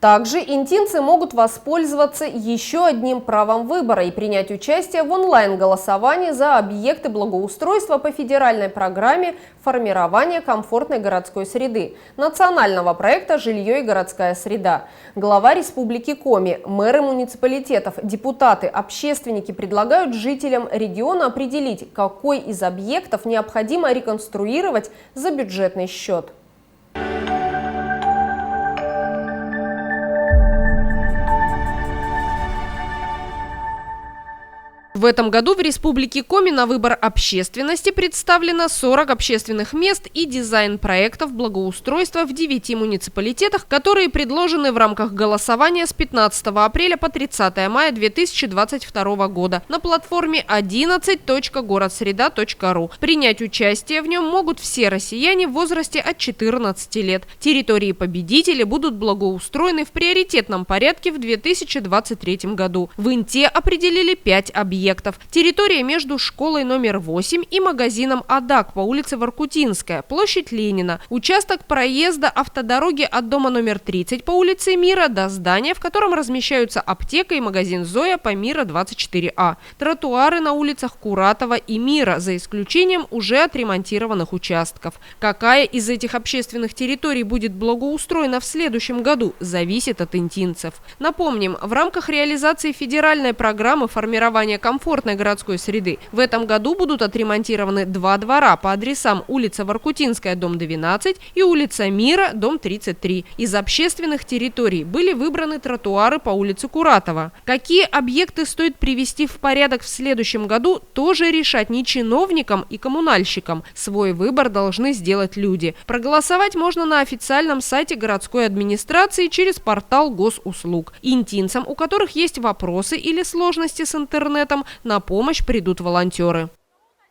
Также интинцы могут воспользоваться еще одним правом выбора и принять участие в онлайн-голосовании за объекты благоустройства по федеральной программе формирования комфортной городской среды национального проекта «Жилье и городская среда». Глава Республики Коми, мэры муниципалитетов, депутаты, общественники предлагают жителям региона определить, какой из объектов необходимо реконструировать за бюджетный счет. В этом году в Республике Коми на выбор общественности представлено 40 общественных мест и дизайн-проектов благоустройства в 9 муниципалитетах, которые предложены в рамках голосования с 15 апреля по 30 мая 2022 года на платформе 11.городсреда.ру. Принять участие в нем могут все россияне в возрасте от 14 лет. Территории победителей будут благоустроены в приоритетном порядке в 2023 году. В Инте определили 5 объектов. Территория между школой номер 8 и магазином «Адак» по улице Воркутинская, площадь Ленина, участок проезда автодороги от дома номер 30 по улице Мира до здания, в котором размещаются аптека и магазин «Зоя» по Мира 24А, тротуары на улицах Куратова и Мира, за исключением уже отремонтированных участков. Какая из этих общественных территорий будет благоустроена в следующем году, зависит от интинцев. Напомним, в рамках реализации федеральной программы формирования комфортной городской среды в этом году будут отремонтированы 2 двора по адресам улица Воркутинская, дом 12 и улица Мира, дом 33. Из общественных территорий были выбраны тротуары по улице Куратова. Какие объекты стоит привести в порядок в следующем году, тоже решать не чиновникам и коммунальщикам. Свой выбор должны сделать люди. Проголосовать можно на официальном сайте городской администрации через портал госуслуг. Интинцам, у которых есть вопросы или сложности с интернетом, на помощь придут волонтеры.